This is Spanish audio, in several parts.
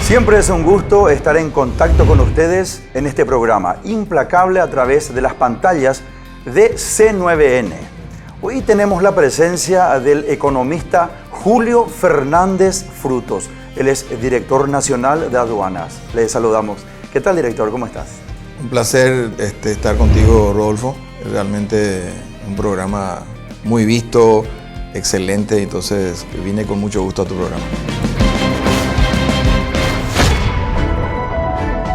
Siempre es un gusto estar en contacto con ustedes en este programa, implacable a través de las pantallas de C9N. Hoy tenemos la presencia del economista Julio Fernández Frutos. Él es director nacional de aduanas. Le saludamos. ¿Qué tal, director? ¿Cómo estás? Un placer estar contigo, Rodolfo. Realmente un programa muy visto, excelente, entonces vine con mucho gusto a tu programa.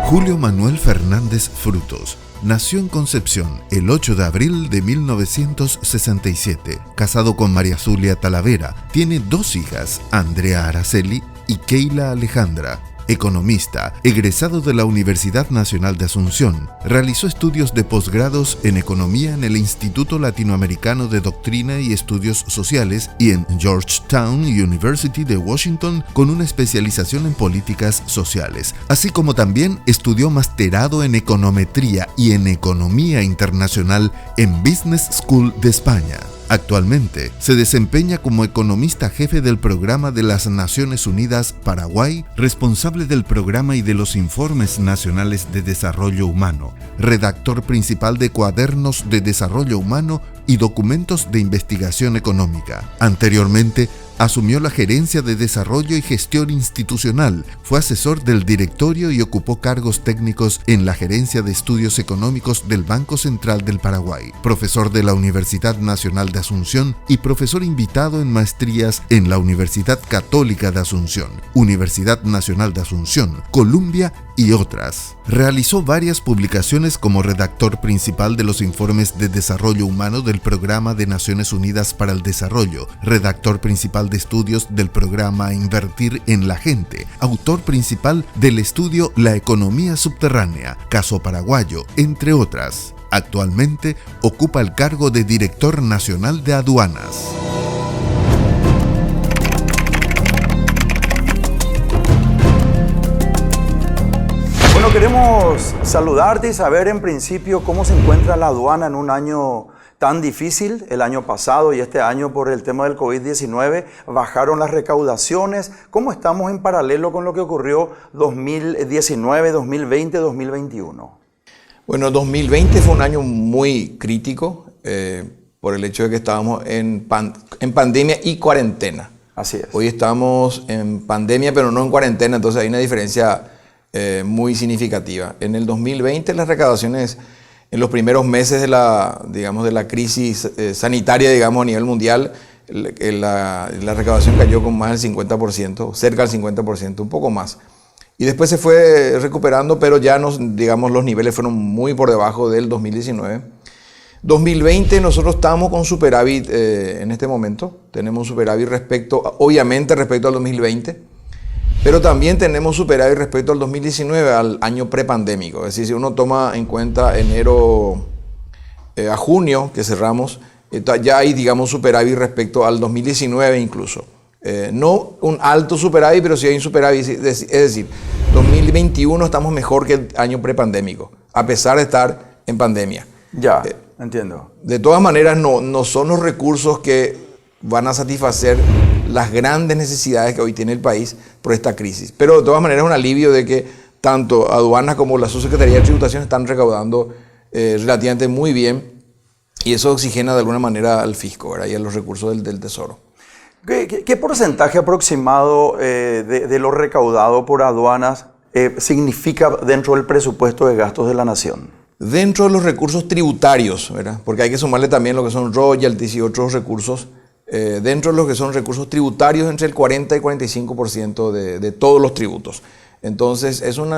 Julio Manuel Fernández Frutos nació en Concepción el 8 de abril de 1967. Casado con María Zulia Talavera, tiene dos hijas, Andrea Araceli y Keila Alejandra. Economista, egresado de la Universidad Nacional de Asunción, realizó estudios de posgrados en Economía en el Instituto Latinoamericano de Doctrina y Estudios Sociales y en Georgetown University de Washington con una especialización en políticas sociales, así como también estudió masterado en Econometría y en Economía Internacional en Business School de España. Actualmente se desempeña como economista jefe del Programa de las Naciones Unidas Paraguay, responsable del programa y de los informes nacionales de desarrollo humano, redactor principal de cuadernos de desarrollo humano y documentos de investigación económica. Anteriormente, asumió la gerencia de desarrollo y gestión institucional, fue asesor del directorio y ocupó cargos técnicos en la gerencia de estudios económicos del Banco Central del Paraguay, profesor de la Universidad Nacional de Asunción y profesor invitado en maestrías en la Universidad Católica de Asunción, Universidad Nacional de Asunción, Columbia y otras. Realizó varias publicaciones como redactor principal de los informes de desarrollo humano del Programa de Naciones Unidas para el Desarrollo, redactor principal de estudios del programa Invertir en la Gente, autor principal del estudio La Economía Subterránea, Caso Paraguayo, entre otras. Actualmente ocupa el cargo de director nacional de aduanas. Bueno, queremos saludarte y saber en principio cómo se encuentra la aduana en un año tan difícil. El año pasado y este año por el tema del COVID-19 bajaron las recaudaciones. ¿Cómo estamos en paralelo con lo que ocurrió 2019, 2020, 2021? Bueno, 2020 fue un año muy crítico por el hecho de que estábamos en pandemia y cuarentena. Así es. Hoy estamos en pandemia pero no en cuarentena, entonces hay una diferencia muy significativa. En el 2020 las recaudaciones en los primeros meses de la crisis sanitaria, a nivel mundial, la recaudación cayó con más del 50%, cerca del 50%, un poco más. Y después se fue recuperando, pero ya los niveles fueron muy por debajo del 2019. 2020 nosotros estamos con superávit en este momento. Tenemos superávit obviamente respecto al 2020. Pero también tenemos superávit respecto al 2019, al año prepandémico. Es decir, si uno toma en cuenta enero a junio, que cerramos, ya hay, superávit respecto al 2019 incluso. No un alto superávit, pero sí hay un superávit. Es decir, 2021 estamos mejor que el año prepandémico, a pesar de estar en pandemia. Ya, entiendo. De todas maneras, no son los recursos que van a satisfacer las grandes necesidades que hoy tiene el país por esta crisis. Pero de todas maneras es un alivio de que tanto aduanas como la Subsecretaría de Tributación están recaudando relativamente muy bien y eso oxigena de alguna manera al fisco, ¿verdad? Y a los recursos del Tesoro. ¿Qué porcentaje aproximado de lo recaudado por aduanas significa dentro del presupuesto de gastos de la nación? Dentro de los recursos tributarios, ¿verdad? Porque hay que sumarle también lo que son royalties y otros recursos. Dentro de los que son recursos tributarios, entre el 40 y 45% de todos los tributos. Entonces, es un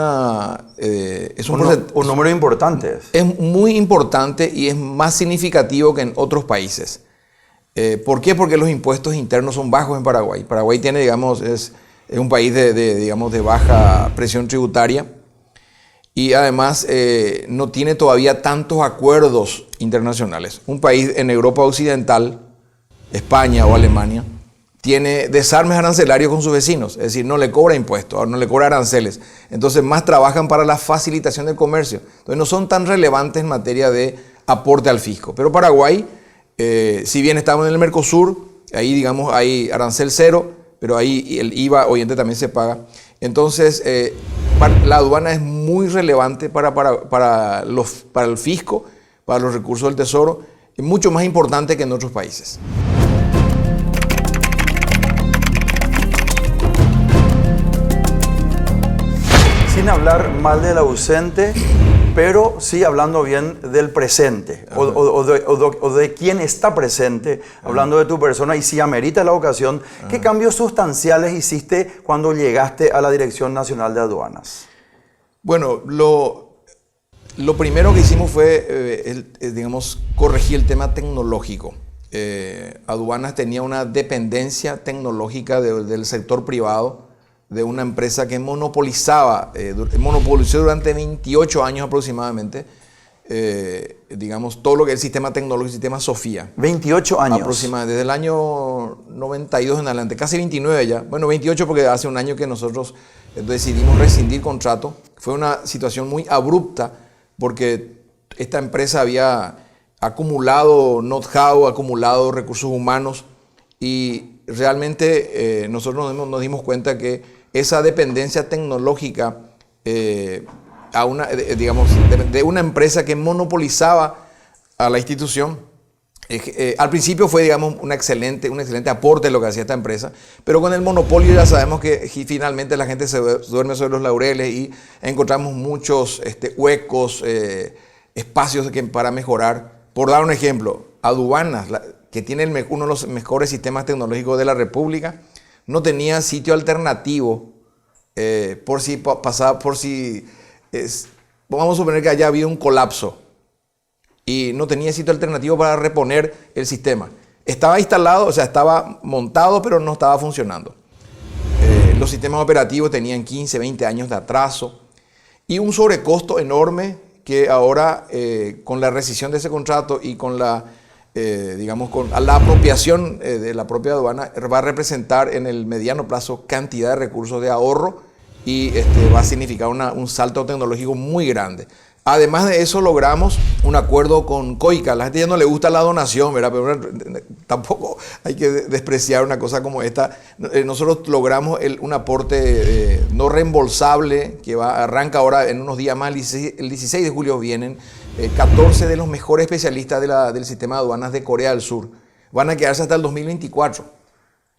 número importante. Es muy importante y es más significativo que en otros países. ¿Por qué? Porque los impuestos internos son bajos en Paraguay. Paraguay tiene, es un país de baja presión tributaria y además no tiene todavía tantos acuerdos internacionales. Un país en Europa Occidental, España o Alemania, tiene desarmes arancelarios con sus vecinos, es decir, no le cobra impuestos, no le cobra aranceles. Entonces más trabajan para la facilitación del comercio. Entonces no son tan relevantes en materia de aporte al fisco. Pero Paraguay, si bien estamos en el Mercosur, ahí hay arancel cero, pero ahí el IVA obviamente también se paga. Entonces, la aduana es muy relevante para el fisco, para los recursos del tesoro, es mucho más importante que en otros países. Sin hablar mal del ausente, pero sí hablando bien del presente o de quién está presente, hablando de tu persona y si amerita la ocasión. ¿Qué cambios sustanciales hiciste cuando llegaste a la Dirección Nacional de Aduanas? Bueno, lo primero que hicimos fue, digamos, corregir el tema tecnológico. Aduanas tenía una dependencia tecnológica del sector privado, de una empresa que monopolizó durante 28 años aproximadamente, digamos, todo lo que es el sistema tecnológico, el sistema Sofía. 28 años. Aproximadamente, desde el año 92 en adelante, casi 29 ya. Bueno, 28 porque hace un año que nosotros decidimos rescindir contrato. Fue una situación muy abrupta porque esta empresa había acumulado know-how, acumulado recursos humanos y realmente nosotros nos dimos cuenta que esa dependencia tecnológica digamos, de una empresa que monopolizaba a la institución, al principio fue, digamos, un excelente aporte lo que hacía esta empresa, pero con el monopolio ya sabemos que finalmente la gente se duerme sobre los laureles y encontramos muchos huecos, espacios para mejorar. Por dar un ejemplo, Aduanas, que tiene uno de los mejores sistemas tecnológicos de la República, no tenía sitio alternativo vamos a suponer que haya habido un colapso y no tenía sitio alternativo para reponer el sistema. Estaba instalado, o sea, estaba montado, pero no estaba funcionando. Los sistemas operativos tenían 15, 20 años de atraso y un sobrecosto enorme que ahora, con la rescisión de ese contrato y con la apropiación de la propia aduana, va a representar en el mediano plazo cantidad de recursos de ahorro y va a significar un salto tecnológico muy grande. Además de eso, logramos un acuerdo con COICA. A la gente ya no le gusta la donación, ¿verdad? Pero tampoco hay que despreciar una cosa como esta. Nosotros logramos un aporte no reembolsable que arranca ahora en unos días más. El 16 de julio vienen 14 de los mejores especialistas del sistema de aduanas de Corea del Sur. Van a quedarse hasta el 2024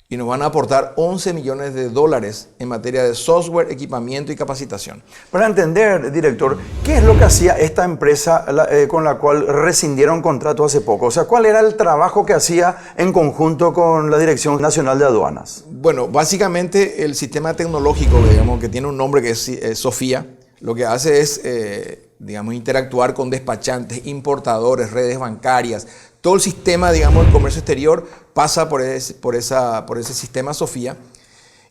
y nos van a aportar $11 millones en materia de software, equipamiento y capacitación. Para entender, director, ¿qué es lo que hacía esta empresa con la cual rescindieron contrato hace poco? O sea, ¿cuál era el trabajo que hacía en conjunto con la Dirección Nacional de Aduanas? Bueno, básicamente el sistema tecnológico, digamos, que tiene un nombre que es Sofía, lo que hace es, digamos, interactuar con despachantes, importadores, redes bancarias. Todo el sistema, digamos, del comercio exterior pasa por ese sistema Sofía.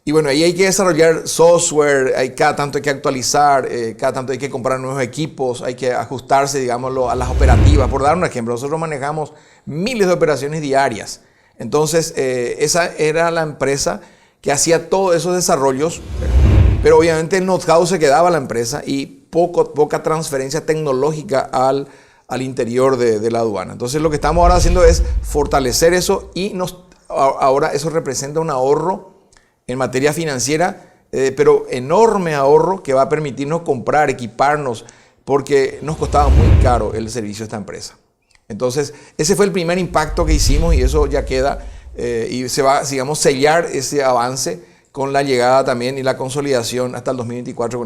Y bueno, ahí hay que desarrollar software, cada tanto hay que actualizar, cada tanto hay que comprar nuevos equipos, hay que ajustarse, digámoslo, a las operativas. Por dar un ejemplo, nosotros manejamos miles de operaciones diarias. Entonces, esa era la empresa que hacía todos esos desarrollos, pero obviamente el know-how se quedaba a la empresa y poca transferencia tecnológica al interior de la aduana. Entonces lo que estamos ahora haciendo es fortalecer eso y ahora eso representa un ahorro en materia financiera, pero enorme ahorro que va a permitirnos comprar, equiparnos, porque nos costaba muy caro el servicio de esta empresa. Entonces ese fue el primer impacto que hicimos y eso ya queda y se va, digamos, sellar ese avance con la llegada también y la consolidación hasta el 2024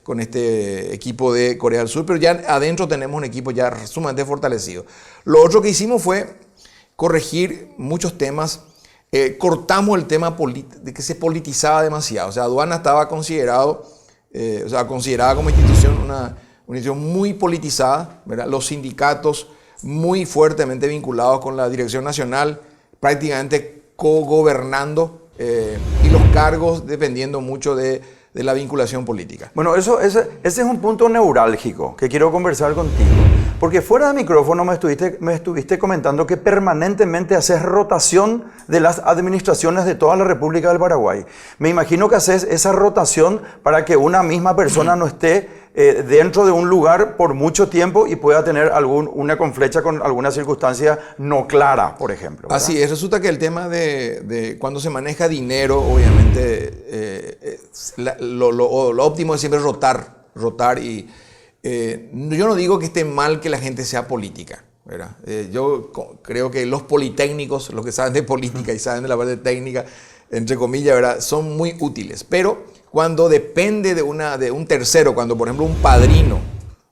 con este equipo de Corea del Sur, pero ya adentro tenemos un equipo ya sumamente fortalecido. Lo otro que hicimos fue corregir muchos temas, cortamos el tema de que se politizaba demasiado, o sea, aduana estaba considerada como institución, una institución muy politizada, ¿verdad? Los sindicatos muy fuertemente vinculados con la Dirección Nacional, prácticamente cogobernando, y los cargos dependiendo mucho de la vinculación política. Bueno, ese es un punto neurálgico que quiero conversar contigo. Porque fuera de micrófono me estuviste comentando que permanentemente haces rotación de las administraciones de toda la República del Paraguay. Me imagino que haces esa rotación para que una misma persona no esté dentro de un lugar por mucho tiempo y pueda tener una conflecha con alguna circunstancia no clara, por ejemplo, ¿verdad? Así es, resulta que el tema de cuando se maneja dinero, obviamente, lo óptimo es siempre rotar y yo no digo que esté mal que la gente sea política, ¿verdad? Yo creo que los politécnicos, los que saben de política y saben de la parte técnica, entre comillas, ¿verdad?, son muy útiles, pero cuando depende de un tercero, cuando por ejemplo un padrino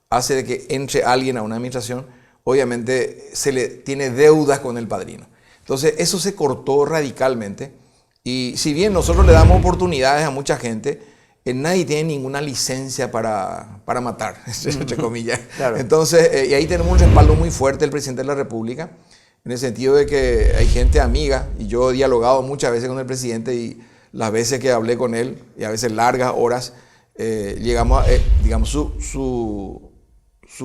hace de que entre alguien a una administración, obviamente se le tiene deudas con el padrino. Entonces eso se cortó radicalmente y si bien nosotros le damos oportunidades a mucha gente, nadie tiene ninguna licencia para matar, entre comillas. Claro. Entonces, y ahí tenemos un respaldo muy fuerte del presidente de la República, en el sentido de que hay gente amiga, y yo he dialogado muchas veces con el presidente y las veces que hablé con él, y a veces largas horas, llegamos a, digamos, su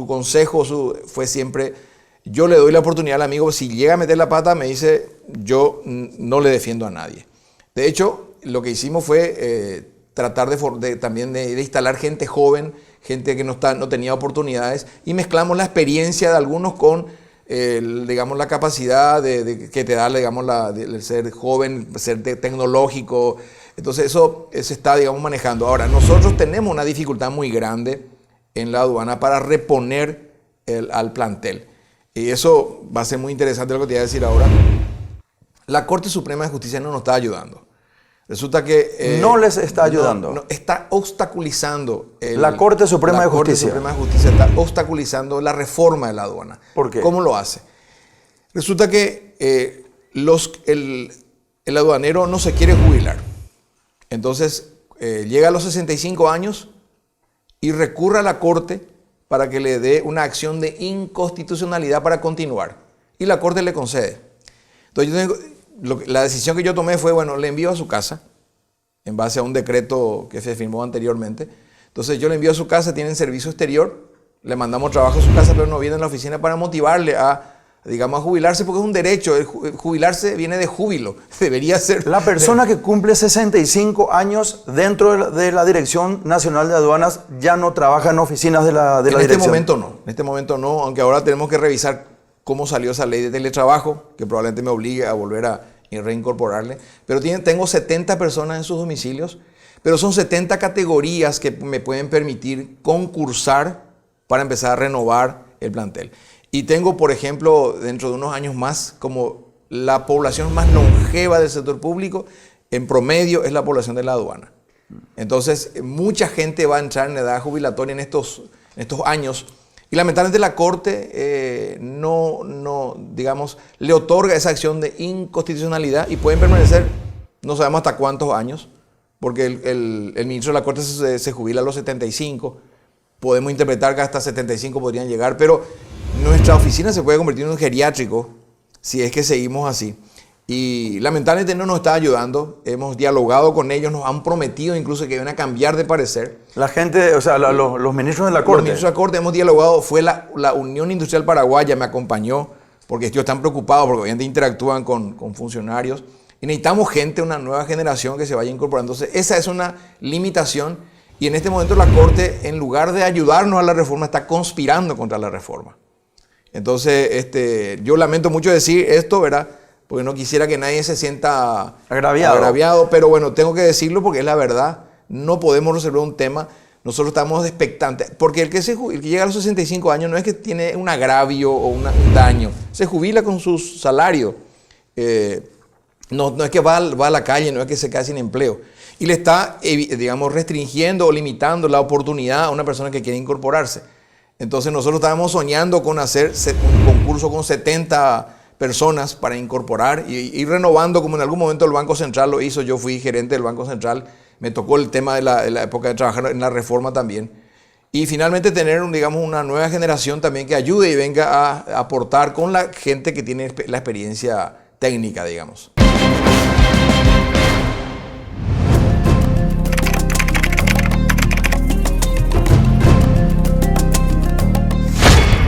consejo fue siempre, yo le doy la oportunidad al amigo, si llega a meter la pata, me dice, yo no le defiendo a nadie. De hecho, lo que hicimos fue tratar también de instalar gente joven, gente que no tenía oportunidades, y mezclamos la experiencia de algunos con digamos, la capacidad que te da, digamos, el ser joven, ser tecnológico. Entonces eso se está, digamos, manejando. Ahora, nosotros tenemos una dificultad muy grande en la aduana para reponer al plantel. Y eso va a ser muy interesante lo que te voy a decir ahora. La Corte Suprema de Justicia no nos está ayudando. Resulta que... no les está ayudando. No, está obstaculizando. La Corte Suprema de Justicia. La Corte Suprema de Justicia está obstaculizando la reforma de la aduana. ¿Por qué? ¿Cómo lo hace? Resulta que el aduanero no se quiere jubilar. Entonces llega a los 65 años y recurre a la Corte para que le dé una acción de inconstitucionalidad para continuar. Y la Corte le concede. Entonces la decisión que yo tomé fue, bueno, le envío a su casa, en base a un decreto que se firmó anteriormente. Entonces yo le envío a su casa, tienen servicio exterior, le mandamos trabajo a su casa, pero no viene a la oficina para motivarle a, digamos, a jubilarse, porque es un derecho. Jubilarse viene de júbilo, debería ser. La persona que cumple 65 años dentro de la Dirección Nacional de Aduanas ya no trabaja en oficinas de la dirección. En este momento no, aunque ahora tenemos que revisar cómo salió esa ley de teletrabajo, que probablemente me obligue a volver a reincorporarle. Pero tengo 70 personas en sus domicilios, pero son 70 categorías que me pueden permitir concursar para empezar a renovar el plantel. Y tengo, por ejemplo, dentro de unos años más, como la población más longeva del sector público, en promedio es la población de la aduana. Entonces, mucha gente va a entrar en edad jubilatoria en estos años. Y lamentablemente la Corte digamos, le otorga esa acción de inconstitucionalidad y pueden permanecer, no sabemos hasta cuántos años, porque el ministro de la Corte se jubila a los 75, podemos interpretar que hasta 75 podrían llegar, pero nuestra oficina se puede convertir en un geriátrico si es que seguimos así. Y lamentablemente no nos está ayudando, hemos dialogado con ellos, nos han prometido incluso que iban a cambiar de parecer. La gente, o sea, los ministros de la Corte. Los ministros de la Corte hemos dialogado, fue la Unión Industrial Paraguaya, me acompañó, porque ellos están preocupados, porque obviamente interactúan con funcionarios. Y necesitamos gente, una nueva generación que se vaya incorporando. Entonces, esa es una limitación. Y en este momento la Corte, en lugar de ayudarnos a la reforma, está conspirando contra la reforma. Entonces, yo lamento mucho decir esto, ¿verdad?, porque no quisiera que nadie se sienta agraviado, pero bueno, tengo que decirlo porque es la verdad. No podemos resolver un tema, nosotros estamos expectantes, porque el que llega a los 65 años no es que tiene un agravio o un daño, se jubila con su salario, no es que va a la calle, no es que se queda sin empleo, y le está, digamos, restringiendo o limitando la oportunidad a una persona que quiere incorporarse. Entonces nosotros estábamos soñando con hacer un concurso con 70 personas para incorporar y ir renovando, como en algún momento el Banco Central lo hizo. Yo fui gerente del Banco Central, me tocó el tema de la época de trabajar en la reforma también. Y finalmente tener, digamos, una nueva generación también que ayude y venga a aportar con la gente que tiene la experiencia técnica, digamos.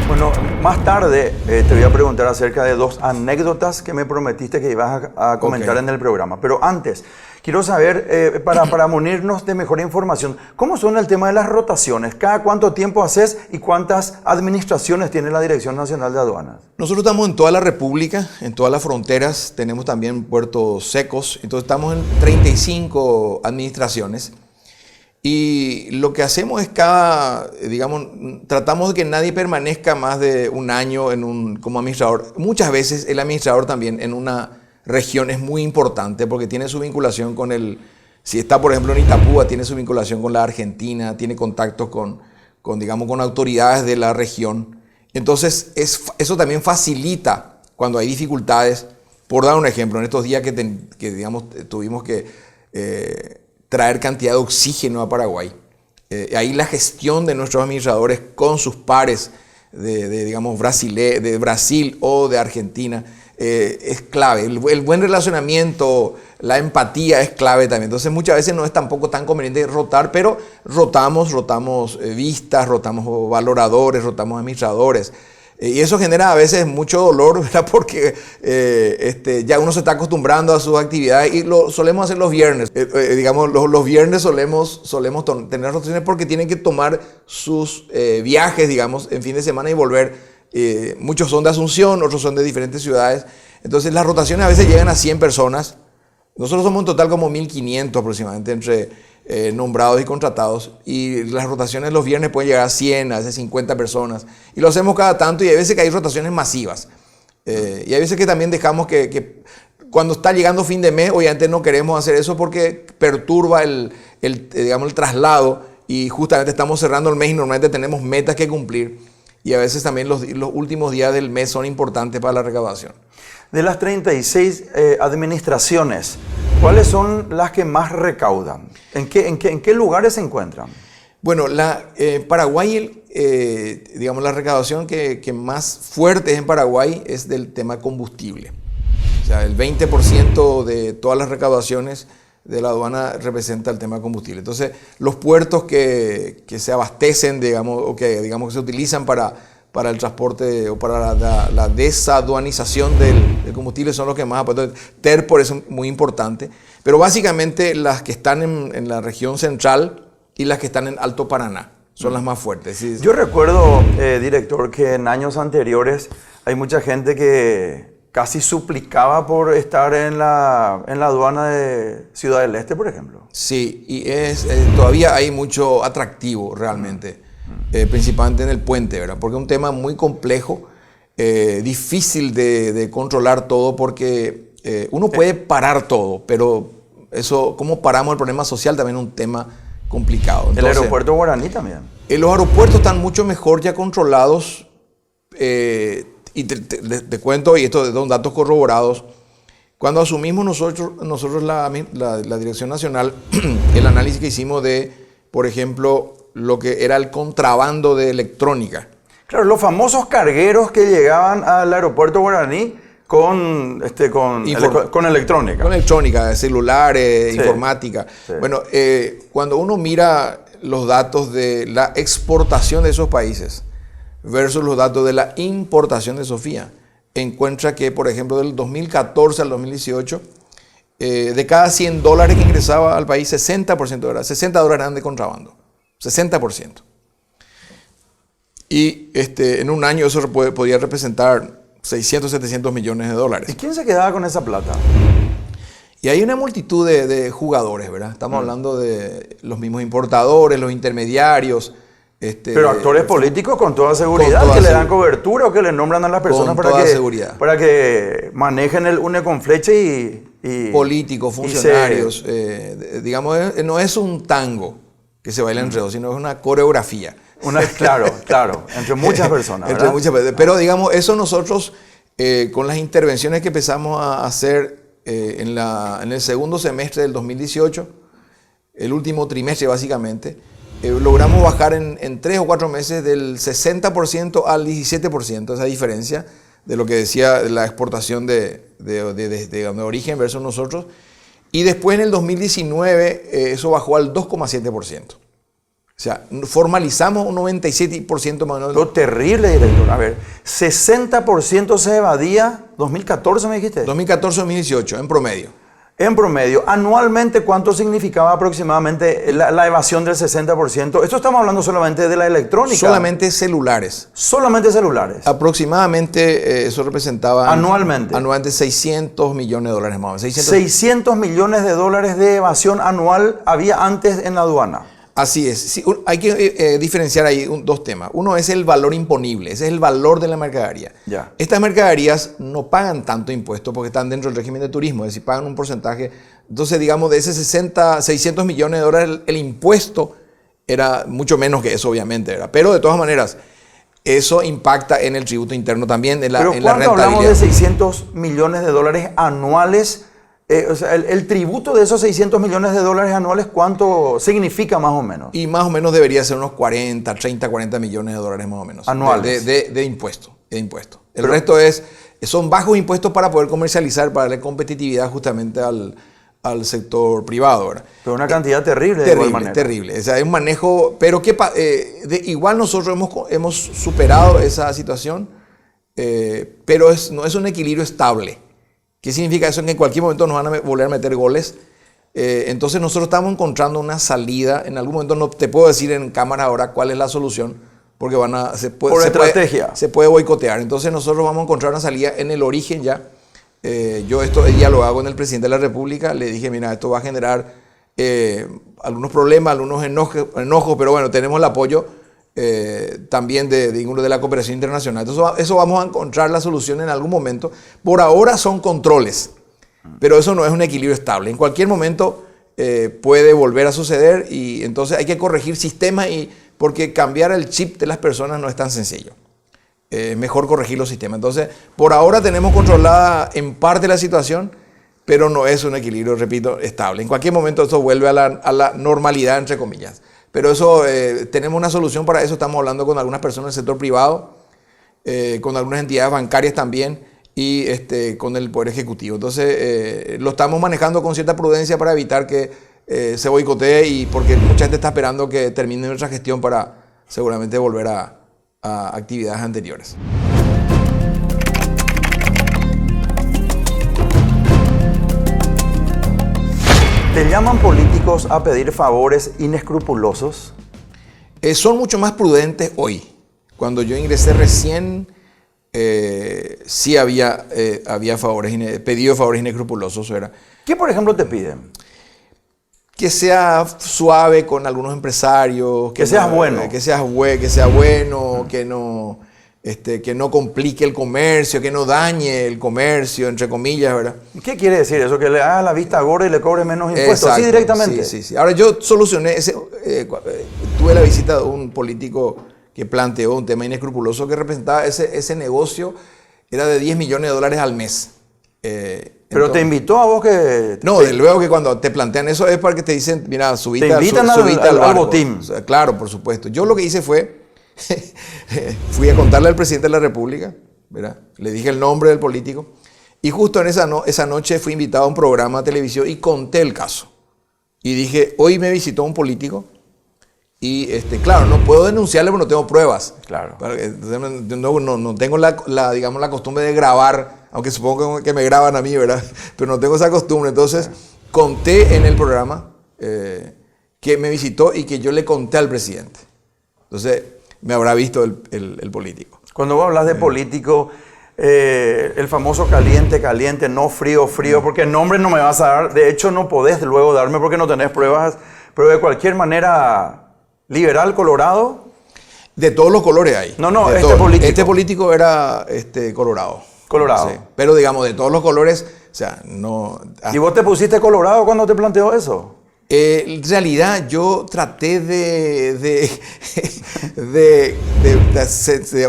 Bueno, Más tarde te voy a preguntar acerca de 2 anécdotas que me prometiste que ibas a comentar en el programa. Pero antes, quiero saber, para munirnos de mejor información, ¿cómo son el tema de las rotaciones? ¿Cada cuánto tiempo haces y cuántas administraciones tiene la Dirección Nacional de Aduanas? Nosotros estamos en toda la República, en todas las fronteras, tenemos también puertos secos, entonces estamos en 35 administraciones. Y lo que hacemos es tratamos de que nadie permanezca más de un año como administrador. Muchas veces el administrador también en una región es muy importante porque tiene su vinculación si está por ejemplo en Itapúa, tiene su vinculación con la Argentina, tiene contactos con autoridades de la región. Entonces eso también facilita cuando hay dificultades. Por dar un ejemplo, en estos días que tuvimos que traer cantidad de oxígeno a Paraguay. Ahí la gestión de nuestros administradores con sus pares de Brasil o de Argentina es clave. El buen relacionamiento, la empatía es clave también. Entonces muchas veces no es tampoco tan conveniente rotar, pero rotamos vistas, rotamos valoradores, rotamos administradores. Y eso genera a veces mucho dolor, ¿verdad? Porque ya uno se está acostumbrando a sus actividades y lo solemos hacer los viernes. Los viernes solemos tener rotaciones porque tienen que tomar sus viajes, en fin de semana y volver. Muchos son de Asunción, otros son de diferentes ciudades. Entonces las rotaciones a veces llegan a 100 personas. Nosotros somos en total como 1.500 aproximadamente entre nombrados y contratados, y las rotaciones los viernes pueden llegar a 100, a veces 50 personas, y lo hacemos cada tanto, y hay veces que hay rotaciones masivas, y hay veces que también dejamos que cuando está llegando fin de mes, obviamente no queremos hacer eso porque perturba el traslado, y justamente estamos cerrando el mes y normalmente tenemos metas que cumplir, y a veces también los últimos días del mes son importantes para la recaudación. De las 36 administraciones, ¿cuáles son las que más recaudan? ¿En qué lugares se encuentran? Bueno, Paraguay, la recaudación que más fuerte es en Paraguay es del tema combustible. O sea, el 20% de todas las recaudaciones de la aduana representa el tema combustible. Entonces, los puertos que se abastecen, que se utilizan para el transporte o para la desaduanización del combustible son los que más aportan. TER por eso es muy importante. Pero básicamente las que están en la región central y las que están en Alto Paraná son las más fuertes. ¿Sí? Yo recuerdo, director, que en años anteriores hay mucha gente que casi suplicaba por estar en la aduana de Ciudad del Este, por ejemplo. Sí, y todavía hay mucho atractivo realmente. Principalmente en el puente, ¿verdad? Porque es un tema muy complejo, difícil de controlar todo porque uno puede parar todo, pero eso, cómo paramos el problema social también es un tema complicado. Entonces, el aeropuerto Guaraní también. Los aeropuertos están mucho mejor ya controlados y te cuento, y esto son datos corroborados. Cuando asumimos nosotros la Dirección Nacional, el análisis que hicimos de, por ejemplo, lo que era el contrabando de electrónica. Claro, los famosos cargueros que llegaban al aeropuerto Guaraní con electrónica. Con electrónica, celulares, sí, informática. Sí. Bueno, cuando uno mira los datos de la exportación de esos países versus los datos de la importación de Sofía, encuentra que, por ejemplo, del 2014 al 2018, de cada $100 que ingresaba al país, $60 eran de contrabando. 60%. Y en un año eso podía representar 600, 700 millones de dólares. ¿Y quién se quedaba con esa plata? Y hay una multitud de jugadores, ¿verdad? Estamos hablando de los mismos importadores, los intermediarios. Pero actores políticos con toda seguridad, le dan cobertura o que le nombran a las personas para que manejen el UNE con flecha y políticos, funcionarios. No es un tango que se baila entre dos, sino es una coreografía. Claro, entre muchas personas. Entre muchas personas. Pero eso nosotros, con las intervenciones que empezamos a hacer en el segundo semestre del 2018, el último trimestre básicamente, logramos bajar en 3 o 4 meses del 60% al 17%, esa diferencia de lo que decía la exportación de origen versus nosotros. Y después en el 2019 eso bajó al 2,7%. sea, formalizamos un 97% más o menos. Lo terrible, director. A ver, 60% se evadía, 2014 me dijiste. 2014-2018, en promedio. En promedio, anualmente, ¿cuánto significaba aproximadamente la evasión del 60%? Esto estamos hablando solamente de la electrónica. Solamente celulares. Solamente celulares. Aproximadamente eso representaba... Anualmente. Anualmente 600 millones de dólares más o menos. 600 millones de dólares de evasión anual había antes en la aduana. Así es. Sí, hay que diferenciar ahí dos temas. Uno es el valor imponible, ese es el valor de la mercadería. Ya. Estas mercaderías no pagan tanto impuesto porque están dentro del régimen de turismo, es decir, pagan un porcentaje. Entonces, digamos, de ese 600 millones de dólares, el impuesto era mucho menos que eso, obviamente, ¿verdad? Pero de todas maneras, eso impacta en el tributo interno también, en la rentabilidad. Pero ¿cuánto hablamos de 600 millones de dólares anuales? O sea, el tributo de esos 600 millones de dólares anuales, ¿cuánto significa más o menos? Y más o menos debería ser unos 40 millones de dólares más o menos. Anuales. De impuesto. El resto son bajos impuestos para poder comercializar, para darle competitividad justamente al sector privado, ¿verdad? Pero una cantidad terrible de igual manera. Terrible. O sea, es un manejo, pero igual nosotros hemos superado esa situación, pero no es un equilibrio estable. ¿Qué significa eso? Que en cualquier momento nos van a volver a meter goles. Entonces nosotros estamos encontrando una salida. En algún momento no te puedo decir en cámara ahora cuál es la solución, porque se puede boicotear. Entonces nosotros vamos a encontrar una salida en el origen ya. Yo esto ya lo hago en el presidente de la República. Le dije, mira, esto va a generar algunos problemas, algunos enojos, pero bueno, tenemos el apoyo también de la cooperación internacional. Entonces, eso vamos a encontrar la solución en algún momento. Por ahora son controles, pero eso no es un equilibrio estable. En cualquier momento puede volver a suceder y entonces hay que corregir sistemas porque cambiar el chip de las personas no es tan sencillo. Mejor corregir los sistemas. Entonces, por ahora tenemos controlada en parte la situación, pero no es un equilibrio, repito, estable. En cualquier momento eso vuelve a la normalidad, entre comillas. Pero eso, tenemos una solución para eso. Estamos hablando con algunas personas del sector privado, con algunas entidades bancarias también y con el Poder Ejecutivo. Entonces, lo estamos manejando con cierta prudencia para evitar que se boicotee y porque mucha gente está esperando que termine nuestra gestión para seguramente volver a actividades anteriores. ¿Te llaman políticos a pedir favores inescrupulosos? Son mucho más prudentes hoy. Cuando yo ingresé recién, sí había pedido favores inescrupulosos. ¿Verdad? ¿Qué, por ejemplo, te piden? Que sea suave con algunos empresarios. Que seas bueno. Que sea bueno, que no complique el comercio, que no dañe el comercio, entre comillas, ¿verdad? ¿Qué quiere decir eso? ¿Que le haga la vista gorda y le cobre menos impuestos? Exacto, ¿Así directamente? Sí. Ahora yo solucioné tuve la visita de un político que planteó un tema inescrupuloso que representaba ese negocio, era de 10 millones de dólares al mes. Pero entonces, te invitó a vos que... No, luego que cuando te plantean eso es para que te dicen, mira, subite te invitan al botín. O sea, claro, por supuesto. Yo lo que hice fue, fui a contarle al presidente de la República, ¿verdad? Le dije el nombre del político y justo en esa noche fui invitado a un programa de televisión y conté el caso. Y dije, hoy me visitó un político y claro, no puedo denunciarle porque no tengo pruebas. Claro. No tengo digamos, la costumbre de grabar, aunque supongo que me graban a mí, ¿verdad? Pero no tengo esa costumbre. Entonces, conté en el programa que me visitó y que yo le conté al presidente. Entonces, me habrá visto el político. Cuando vos hablas de político, el famoso caliente, no frío, porque el nombre no me vas a dar. De hecho, no podés luego darme porque no tenés pruebas. Pero de cualquier manera, liberal, colorado. De todos los colores hay. No, político. Este político era colorado. Colorado. Sí. Pero digamos, de todos los colores, o sea, no... ¿Y vos te pusiste colorado cuando te planteó eso? En realidad yo traté de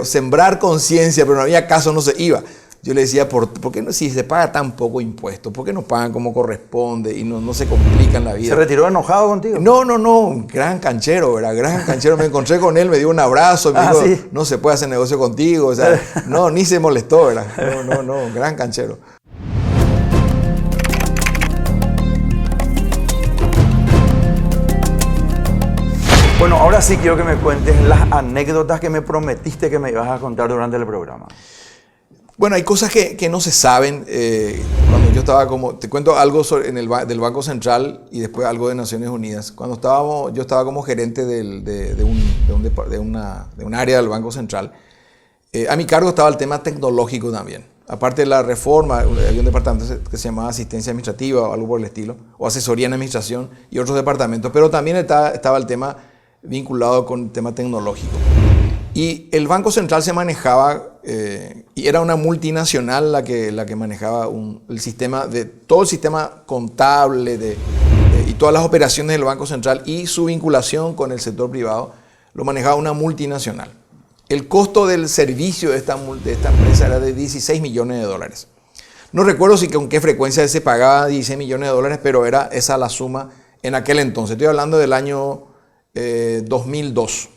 sembrar conciencia, pero no había caso, no se iba. Yo le decía, ¿por qué no, si se paga tan poco impuesto? ¿Por qué no pagan como corresponde y no se complican la vida? ¿Se retiró enojado contigo? No, gran canchero, ¿verdad? Gran canchero. Me encontré con él, me dio un abrazo, me dijo, ¿sí? No se puede hacer negocio contigo, o sea, no, ni se molestó, ¿verdad? No, gran canchero. Bueno, ahora sí quiero que me cuentes las anécdotas que me prometiste que me ibas a contar durante el programa. Bueno, hay cosas que no se saben. Cuando yo estaba te cuento algo del Banco Central y después algo de Naciones Unidas. Yo estaba como gerente de un área del Banco Central. A mi cargo estaba el tema tecnológico también. Aparte de la reforma, había un departamento que se llamaba asistencia administrativa o algo por el estilo, o asesoría en administración y otros departamentos, pero también estaba el tema vinculado con el tema tecnológico. Y el Banco Central se manejaba, y era una multinacional la que manejaba todo el sistema contable y todas las operaciones del Banco Central y su vinculación con el sector privado, lo manejaba una multinacional. El costo del servicio de esta empresa era de 16 millones de dólares. No recuerdo con qué frecuencia se pagaba 16 millones de dólares, pero era esa la suma en aquel entonces. Estoy hablando del año 2002.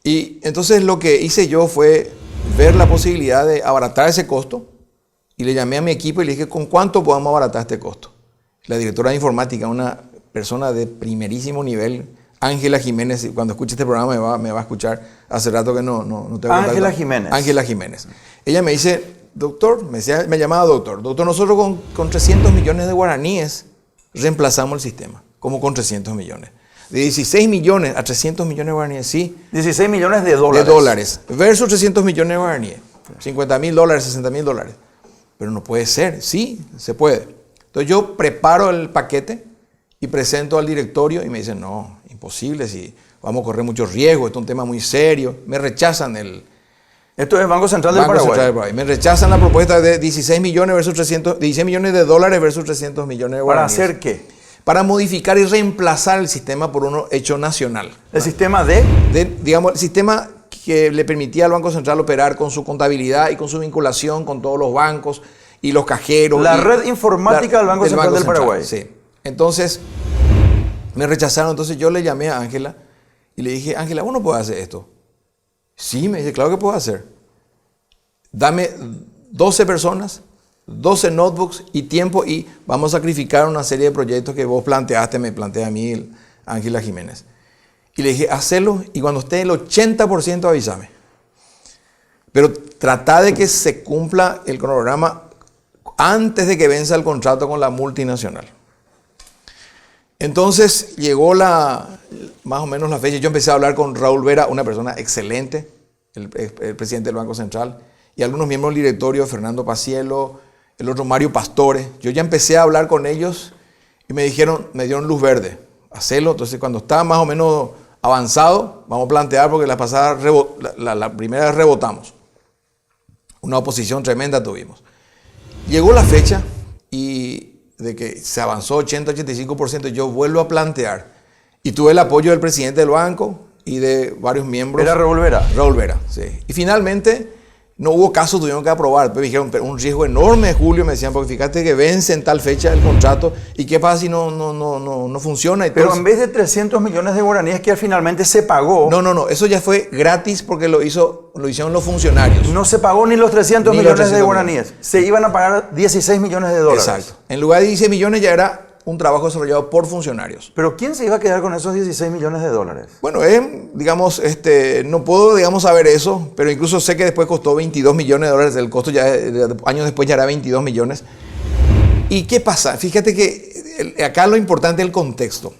Y entonces lo que hice yo fue ver la posibilidad de abaratar ese costo y le llamé a mi equipo y le dije, ¿con cuánto podemos abaratar este costo? La directora de informática, una persona de primerísimo nivel, Ángela Jiménez, cuando escuche este programa me va a escuchar, hace rato que no te voy a Ángela Jiménez. Ángela Jiménez. Ella me dice, doctor, me llamaba doctor, nosotros con 300 millones de guaraníes reemplazamos el sistema, como con 300 millones. De 16 millones a 300 millones de guaraníes, sí. 16 millones de dólares. De dólares, versus 300 millones de guaraníes. 50 mil dólares, 60 mil dólares. Pero no puede ser, sí, se puede. Entonces yo preparo el paquete y presento al directorio y me dicen, no, imposible, si vamos a correr muchos riesgos, esto es un tema muy serio. Me rechazan Esto es el Banco Central del Paraguay. Central del Paraguay. Me rechazan la propuesta de 16 millones de dólares versus 300 millones de guaraníes. ¿Para hacer qué? Para modificar y reemplazar el sistema por uno hecho nacional. ¿El sistema de? Digamos, el sistema que le permitía al Banco Central operar con su contabilidad y con su vinculación con todos los bancos y los cajeros. La red informática del Banco Central del Paraguay. Sí. Entonces, me rechazaron. Entonces yo le llamé a Ángela y le dije, Ángela, ¿vos no podés hacer esto? Sí, me dice, claro que puedo hacer. Dame 12 personas, 12 notebooks y tiempo y vamos a sacrificar una serie de proyectos que vos planteaste, me plantea a mí Ángela Jiménez. Y le dije, hacelo y cuando esté el 80% avísame. Pero trata de que se cumpla el cronograma antes de que venza el contrato con la multinacional. Entonces llegó más o menos la fecha. Yo empecé a hablar con Raúl Vera, una persona excelente, el presidente del Banco Central, y algunos miembros del directorio, Fernando Pacielo, el otro Mario Pastore. Yo ya empecé a hablar con ellos y me dieron luz verde, hacerlo. Entonces cuando estaba más o menos avanzado, vamos a plantear porque la pasada, la primera vez rebotamos. Una oposición tremenda tuvimos. Llegó la fecha y de que se avanzó 80-85%, yo vuelvo a plantear y tuve el apoyo del presidente del banco y de varios miembros. ¿Era Raúl Vera? Raúl Vera, sí. Y finalmente no hubo caso, tuvieron que aprobar. Pero me dijeron, pero un riesgo enorme, Julio, me decían, porque fíjate que vence en tal fecha el contrato y qué pasa si no funciona. Y pero todo en vez de 300 millones de guaraníes que finalmente se pagó. No, eso ya fue gratis porque lo hicieron los funcionarios. No se pagó ni los 300 millones de guaraníes. Se iban a pagar 16 millones de dólares. Exacto. En lugar de 16 millones ya era un trabajo desarrollado por funcionarios. ¿Pero quién se iba a quedar con esos 16 millones de dólares? Bueno, no puedo, saber eso, pero incluso sé que después costó 22 millones de dólares, el costo ya años después ya era 22 millones. ¿Y qué pasa? Fíjate que acá lo importante es el contexto.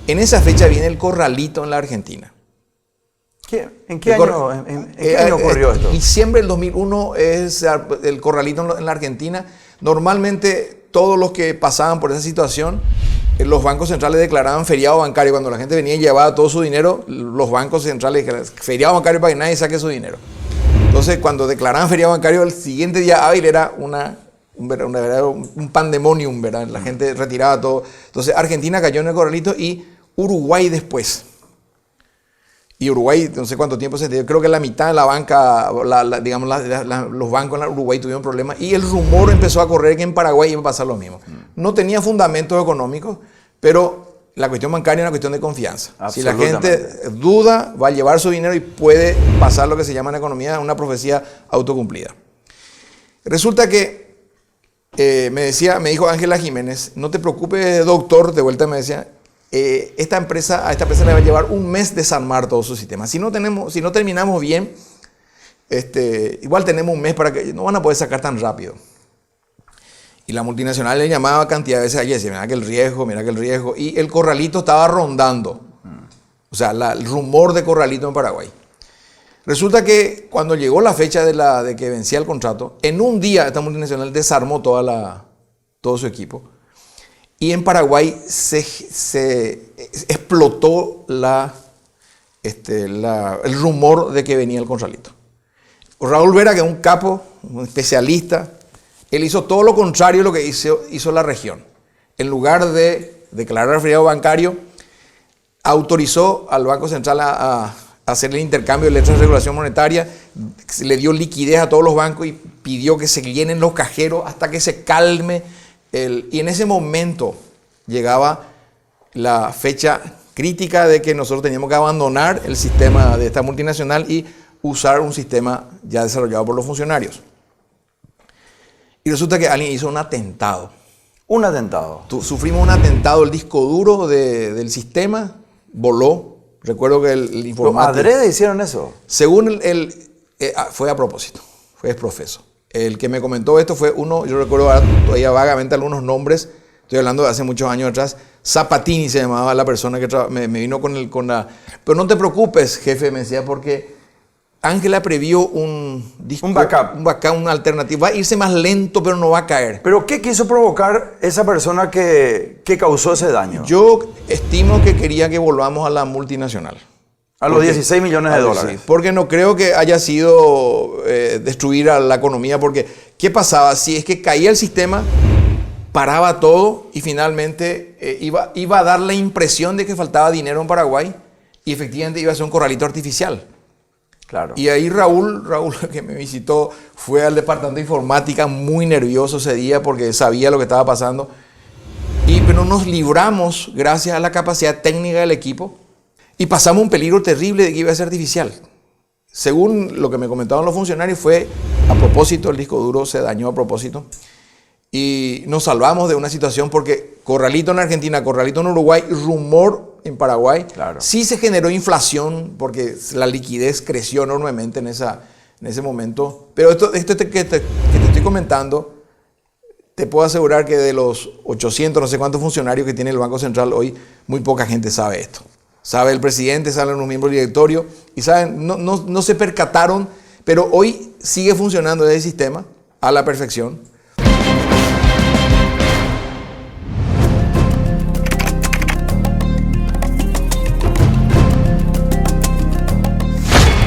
En esa fecha viene el corralito en la Argentina. ¿En qué año ocurrió esto? Diciembre del 2001 es el corralito en la Argentina. Normalmente todos los que pasaban por esa situación, los bancos centrales declaraban feriado bancario. Cuando la gente venía y llevaba todo su dinero, los bancos centrales declaraban feriado bancario para que nadie saque su dinero. Entonces, cuando declaraban feriado bancario, el siguiente día hábil era un pandemonium, ¿verdad? La gente retiraba todo. Entonces, Argentina cayó en el corralito y Uruguay después. Y Uruguay, no sé cuánto tiempo se dio, creo que la mitad de la banca, los bancos en Uruguay tuvieron problemas y el rumor empezó a correr que en Paraguay iba a pasar lo mismo. No tenía fundamentos económicos, pero la cuestión bancaria es una cuestión de confianza. Si la gente duda, va a llevar su dinero y puede pasar lo que se llama en economía una profecía autocumplida. Resulta que me dijo Ángela Jiménez, no te preocupes, doctor, de vuelta me decía, a esta empresa le va a llevar un mes desarmar todo su sistema. Si no terminamos bien, igual tenemos un mes para que no van a poder sacar tan rápido. Y la multinacional le llamaba cantidad de veces a Jesse, mira que el riesgo. Y el corralito estaba rondando. O sea, el rumor de corralito en Paraguay. Resulta que cuando llegó la fecha de que vencía el contrato, en un día esta multinacional desarmó todo su equipo. Y en Paraguay se explotó el rumor de que venía el corralito. Raúl Vera, que es un capo, un especialista, él hizo todo lo contrario de lo que hizo la región. En lugar de declarar feriado bancario, autorizó al Banco Central a hacer el intercambio de letras de regulación monetaria, le dio liquidez a todos los bancos y pidió que se llenen los cajeros hasta que se calme. Y en ese momento llegaba la fecha crítica de que nosotros teníamos que abandonar el sistema de esta multinacional y usar un sistema ya desarrollado por los funcionarios. Y resulta que alguien hizo un atentado. Un atentado. Sufrimos un atentado, el disco duro del sistema voló. Recuerdo que el informático... ¿Adrede hicieron eso? Según fue a propósito, fue profeso. El que me comentó esto fue uno, yo recuerdo todavía vagamente algunos nombres, estoy hablando de hace muchos años atrás, Zapatini se llamaba la persona que me vino con la... Pero no te preocupes, jefe, me decía, porque Ángela previó un backup, una alternativa. Va a irse más lento, pero no va a caer. ¿Pero qué quiso provocar esa persona que causó ese daño? Yo estimo que quería que volvamos a la multinacional. A los 16 millones de dólares. Sí, porque no creo que haya sido destruir a la economía, porque ¿qué pasaba? Si es que caía el sistema, paraba todo y finalmente iba a dar la impresión de que faltaba dinero en Paraguay y efectivamente iba a ser un corralito artificial. Claro. Y ahí Raúl que me visitó, fue al departamento de informática muy nervioso ese día porque sabía lo que estaba pasando. Pero nos libramos gracias a la capacidad técnica del equipo y pasamos un peligro terrible de que iba a ser artificial. Según lo que me comentaban los funcionarios, fue a propósito, el disco duro se dañó a propósito. Y nos salvamos de una situación porque corralito en Argentina, corralito en Uruguay, rumor en Paraguay. Claro. Sí se generó inflación porque la liquidez creció enormemente en ese momento. Pero esto que te estoy comentando, te puedo asegurar que de los 800, no sé cuántos funcionarios que tiene el Banco Central hoy, muy poca gente sabe esto. Sabe el presidente, saben los miembros del directorio y saben, no se percataron, pero hoy sigue funcionando ese sistema a la perfección.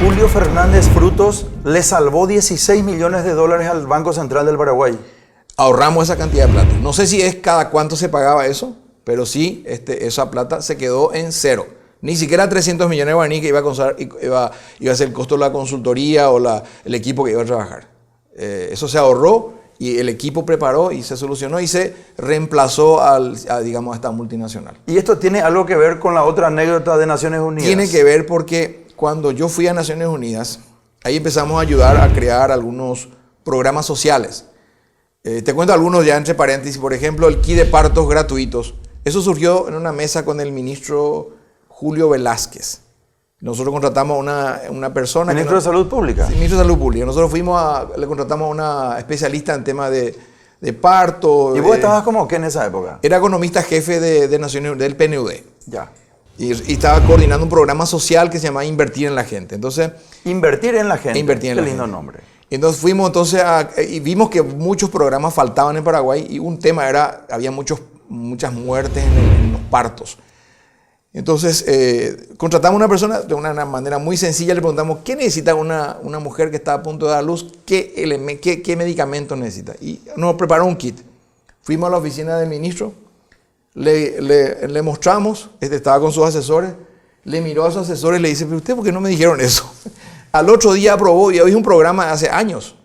Julio Fernández Frutos le salvó 16 millones de dólares al Banco Central del Paraguay. Ahorramos esa cantidad de plata. No sé si es cada cuánto se pagaba eso, pero sí, esa plata se quedó en cero. Ni siquiera 300 millones de guaraní que iba a ser el costo de la consultoría o el equipo que iba a trabajar. Eso se ahorró y el equipo preparó y se solucionó y se reemplazó a esta multinacional. ¿Y esto tiene algo que ver con la otra anécdota de Naciones Unidas? Tiene que ver porque cuando yo fui a Naciones Unidas, ahí empezamos a ayudar a crear algunos programas sociales. Te cuento algunos ya entre paréntesis. Por ejemplo, el kit de partos gratuitos. Eso surgió en una mesa con el ministro Julio Velázquez. Nosotros contratamos a una persona... ¿Ministro de Salud Pública? Sí, ministro de Salud Pública. Nosotros le contratamos a una especialista en temas de parto. ¿Y vos estabas como qué en esa época? Era economista jefe de Naciones del PNUD. Ya. Y estaba coordinando un programa social que se llamaba Invertir en la Gente. Entonces, Invertir en la gente. Invertir en Qué la lindo gente. nombre. Entonces fuimos y vimos que muchos programas faltaban en Paraguay y un tema era, había muchas muertes en los partos. Entonces contratamos a una persona de una manera muy sencilla, le preguntamos ¿qué necesita una mujer que está a punto de dar luz? ¿Qué medicamentos necesita? Y nos preparó un kit. Fuimos a la oficina del ministro, le mostramos, estaba con sus asesores, le miró a sus asesores y le dice, ¿pero usted por qué no me dijeron eso? Al otro día aprobó y hoy es un programa hace años.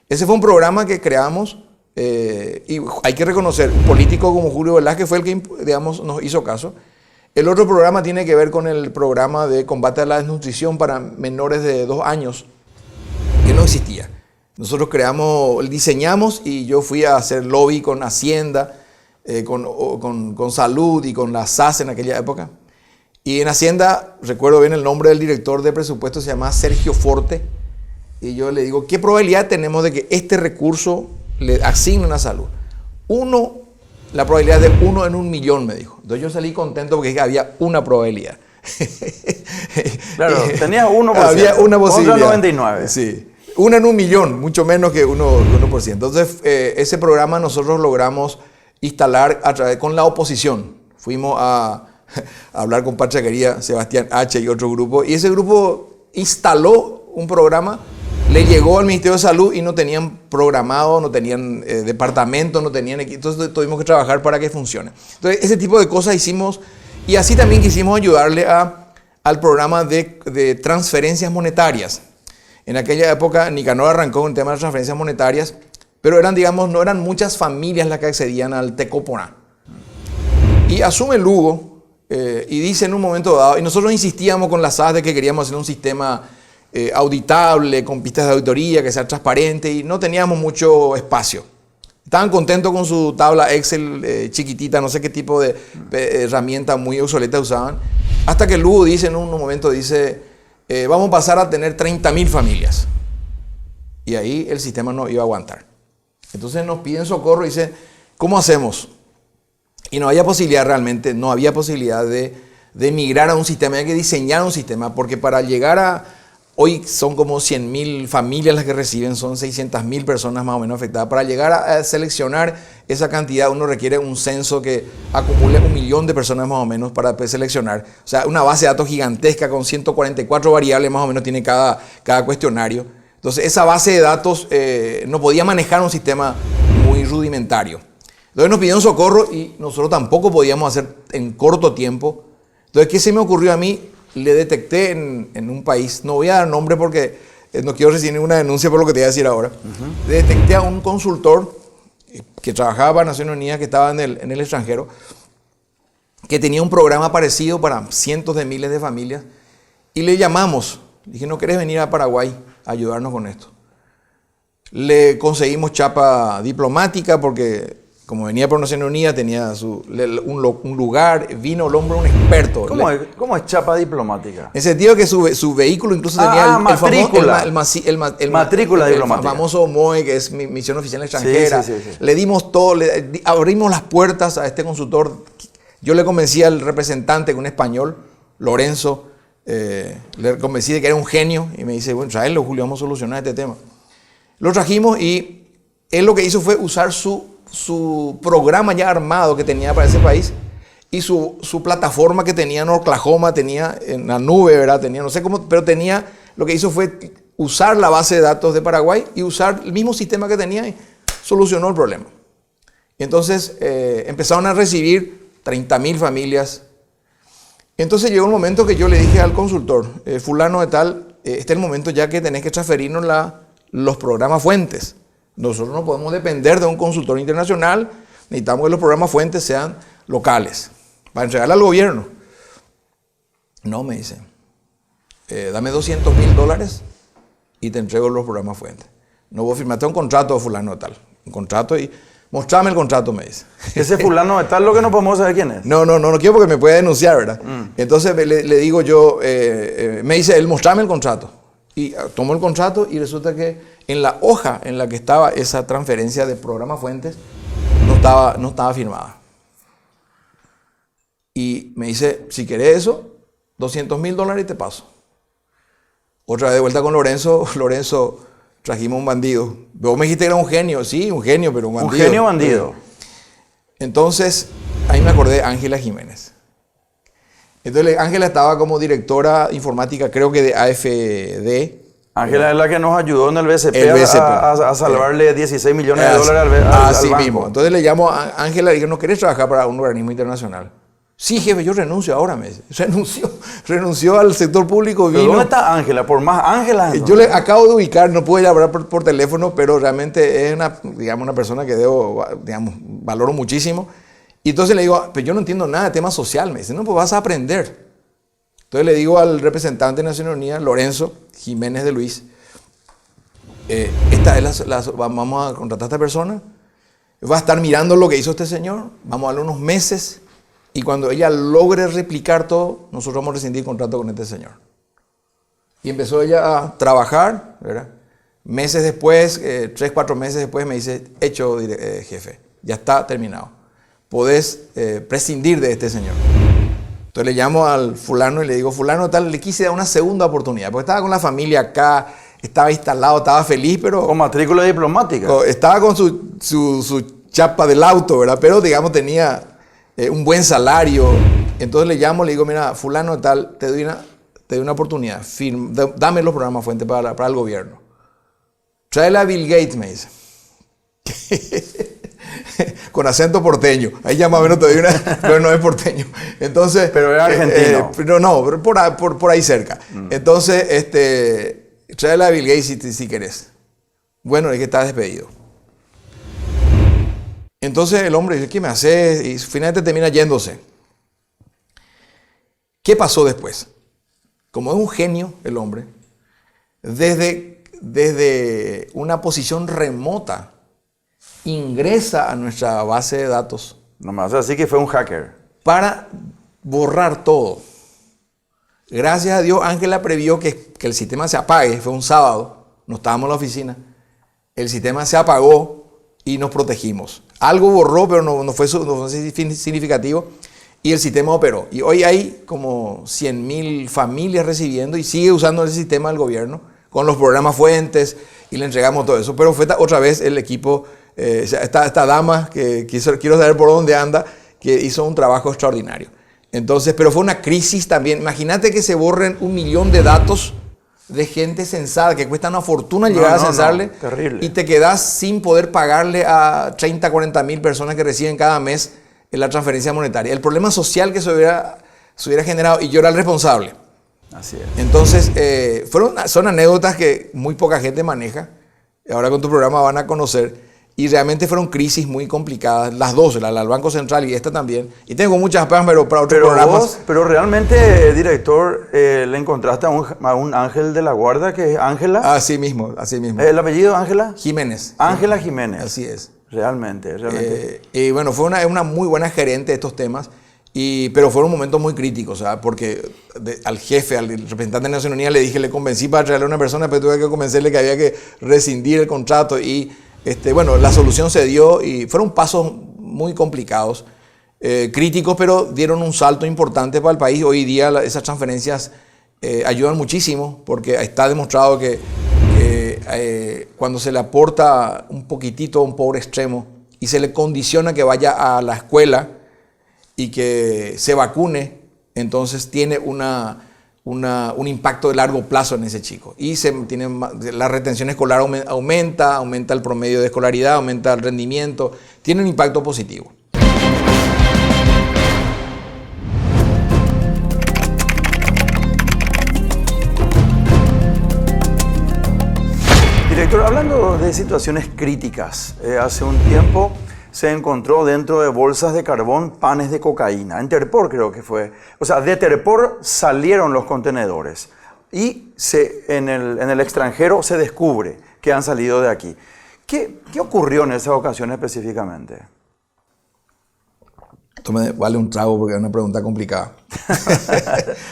Ese fue un programa que creamos y hay que reconocer, un político como Julio Velázquez fue el que, nos hizo caso. El otro programa tiene que ver con el programa de combate a la desnutrición para menores de 2 años, que no existía. Nosotros diseñamos y yo fui a hacer lobby con Hacienda con salud y con la SAS en aquella época. Y en Hacienda, recuerdo bien el nombre del director de presupuesto, se llama Sergio Forte. Y yo le digo, ¿qué probabilidad tenemos de que este recurso le asignen a salud? La probabilidad de 1 en 1.000.000, me dijo. Entonces yo salí contento porque había una probabilidad. Claro, tenías 1%. Había una posibilidad. Contra 99. Sí. 1 en 1.000.000, mucho menos que 1%. Entonces, ese programa nosotros logramos instalar con la oposición. Fuimos a hablar con Pachaquería, Sebastián H. y otro grupo. Y ese grupo instaló un programa, le llegó al Ministerio de Salud y no tenían programado, no tenían departamento, no tenían equipo. Entonces tuvimos que trabajar para que funcione. Entonces, ese tipo de cosas hicimos. Y así también quisimos ayudarle al programa de transferencias monetarias. En aquella época, Nicanor arrancó con el tema de transferencias monetarias, pero no eran muchas familias las que accedían al Tecoponá. Y asume Lugo y dice en un momento dado, y nosotros insistíamos con la SAS de que queríamos hacer un sistema auditable, con pistas de auditoría, que sea transparente, y no teníamos mucho espacio. Estaban contentos con su tabla Excel chiquitita, no sé qué tipo de herramienta muy obsoleta usaban, hasta que Lugo dice en un momento, vamos a pasar a tener 30.000 familias. Y ahí el sistema no iba a aguantar. Entonces nos piden socorro y dice, ¿cómo hacemos? Y no había posibilidad de migrar a un sistema, hay que diseñar un sistema, porque para llegar hoy son como 100.000 familias las que reciben, son 600.000 personas más o menos afectadas. Para llegar a seleccionar esa cantidad, uno requiere un censo que acumule 1.000.000 de personas más o menos para después seleccionar. O sea, una base de datos gigantesca con 144 variables más o menos tiene cada cuestionario. Entonces, esa base de datos no podía manejar un sistema muy rudimentario. Entonces nos pidieron socorro y nosotros tampoco podíamos hacer en corto tiempo. Entonces, ¿qué se me ocurrió a mí? Le detecté en un país, no voy a dar nombre porque no quiero recibir ninguna denuncia por lo que te voy a decir ahora. Le detecté a un consultor que trabajaba para Naciones Unidas, que estaba en el extranjero, que tenía un programa parecido para cientos de miles de familias, y le llamamos. Dije, ¿no querés venir a Paraguay a ayudarnos con esto? Le conseguimos chapa diplomática porque, como venía por Naciones Unidas, tenía un lugar, vino el hombre, un experto. ¿Cómo es chapa diplomática? En el sentido que su vehículo incluso tenía matrícula. Matrícula diplomática. El famoso MOE, que es Misión Oficial Extranjera. Sí. Le dimos todo, abrimos las puertas a este consultor. Yo le convencí al representante, un español, Lorenzo, le convencí de que era un genio y me dice, bueno, tráelo, Julio, vamos a solucionar este tema. Lo trajimos y él lo que hizo fue usar su programa ya armado que tenía para ese país y su plataforma que tenía en Oklahoma, tenía en la nube, ¿verdad? Tenía, no sé cómo, pero tenía, lo que hizo fue usar la base de datos de Paraguay y usar el mismo sistema que tenía y solucionó el problema. Y entonces empezaron a recibir 30.000 familias. Entonces llegó un momento que yo le dije al consultor, fulano de tal, este es el momento ya que tenés que transferirnos los programas fuentes. Nosotros no podemos depender de un consultor internacional, necesitamos que los programas fuentes sean locales, para entregarle al gobierno. No, me dice, dame $200.000 y te entrego los programas fuentes. No voy a firmarte un contrato, fulano de tal. Un contrato y mostrame el contrato, me dice. Ese fulano de tal, lo que no podemos saber quién es. No quiero porque me puede denunciar, ¿verdad? Entonces le digo yo, me dice él, mostrame el contrato. Y tomo el contrato y resulta que en la hoja en la que estaba esa transferencia de programa fuentes no estaba firmada. Y me dice, si querés eso, $200.000 y te paso. Otra vez de vuelta con Lorenzo, trajimos un bandido. Vos me dijiste que era un genio, sí, un genio, pero un bandido. Un genio bandido. Entonces, ahí me acordé de Ángela Jiménez. Entonces, Ángela estaba como directora informática, creo que de AFD. Ángela es la que nos ayudó en el BCP, a salvarle $16 millones al así banco. Mismo. Entonces le llamo a Ángela y dije, ¿no querés trabajar para un organismo internacional? Sí, jefe, yo renuncio ahora, me dice. Renunció al sector público. ¿Pero dónde está Ángela? Por más Ángela. Yo le acabo de ubicar, no pude hablar por teléfono, pero realmente es una persona que valoro muchísimo. Y entonces le digo, pero yo no entiendo nada de tema social. Me dice, no, pues vas a aprender. Entonces le digo al representante de Naciones Unidas, Lorenzo Jiménez de Luis, vamos a contratar a esta persona va a estar mirando lo que hizo este señor, vamos a darle unos meses, y cuando ella logre replicar todo, nosotros vamos a rescindir contrato con este señor. Y empezó ella a trabajar, ¿verdad? Meses después, 3, 4 meses después, me dice, hecho, jefe, ya está terminado. Podés prescindir de este señor. Entonces le llamo al fulano y le digo, fulano tal, le quise dar una segunda oportunidad, porque estaba con la familia acá, estaba instalado, estaba feliz, pero... Con matrícula diplomática. Estaba con su chapa del auto, ¿verdad? Pero, digamos, tenía un buen salario. Entonces le llamo, le digo, mira, fulano tal, te doy una oportunidad, dame los programas fuentes para el gobierno. Tráele a Bill Gates, me dice. Con acento porteño. Ahí ya más o menos te doy una, pero no es porteño. Entonces, pero era argentino. No, por ahí cerca. Entonces, tráele a Bill Gates si querés. Bueno, es que está despedido. Entonces el hombre dice, ¿qué me haces? Y finalmente termina yéndose. ¿Qué pasó después? Como es un genio el hombre, desde una posición remota, ingresa a nuestra base de datos. Nomás así que fue un hacker. Para borrar todo. Gracias a Dios, Ángela previó que el sistema se apague. Fue un sábado, no estábamos en la oficina. El sistema se apagó y nos protegimos. Algo borró, pero no fue significativo. Y el sistema operó. Y hoy hay como 100.000 familias recibiendo y sigue usando el sistema del gobierno con los programas fuentes y le entregamos todo eso. Pero fue otra vez el equipo, esta dama que quiero saber por dónde anda, que hizo un trabajo extraordinario. Entonces, pero fue una crisis también. Imagínate que se borren 1 millón de datos de gente censada, que cuesta una fortuna llegar a censarle. Terrible. Y te quedas sin poder pagarle a 30, 40 mil personas que reciben cada mes la transferencia monetaria. El problema social que se hubiera generado, y yo era el responsable. Así es. Entonces, son anécdotas que muy poca gente maneja. Ahora con tu programa van a conocer. Y realmente fueron crisis muy complicadas. Las dos, la del Banco Central y esta también. Y tengo muchas más, pero para otros programas. Pero realmente, director, le encontraste a un ángel de la guarda que es Ángela. Así mismo. ¿El apellido Ángela? Jiménez. Ángela Jiménez. Así es. Realmente. Y bueno, fue una muy buena gerente de estos temas, pero fueron momentos muy críticos, ¿sabes? Porque al jefe, al representante de Naciones Unidas le dije, le convencí para traerle a una persona, pero tuve que convencerle que había que rescindir el contrato y bueno, la solución se dio y fueron pasos muy complicados, críticos, pero dieron un salto importante para el país. Hoy día esas transferencias ayudan muchísimo porque está demostrado que cuando se le aporta un poquitito a un pobre extremo y se le condiciona que vaya a la escuela y que se vacune, entonces tiene un impacto de largo plazo en ese chico. Y la retención escolar aumenta el promedio de escolaridad, aumenta el rendimiento, tiene un impacto positivo. Director, hablando de situaciones críticas, hace un tiempo se encontró dentro de bolsas de carbón panes de cocaína. En Terpor creo que fue. O sea, de Terpor salieron los contenedores y en el extranjero se descubre que han salido de aquí. ¿Qué ocurrió en esa ocasión específicamente? Esto me vale un trago porque es una pregunta complicada.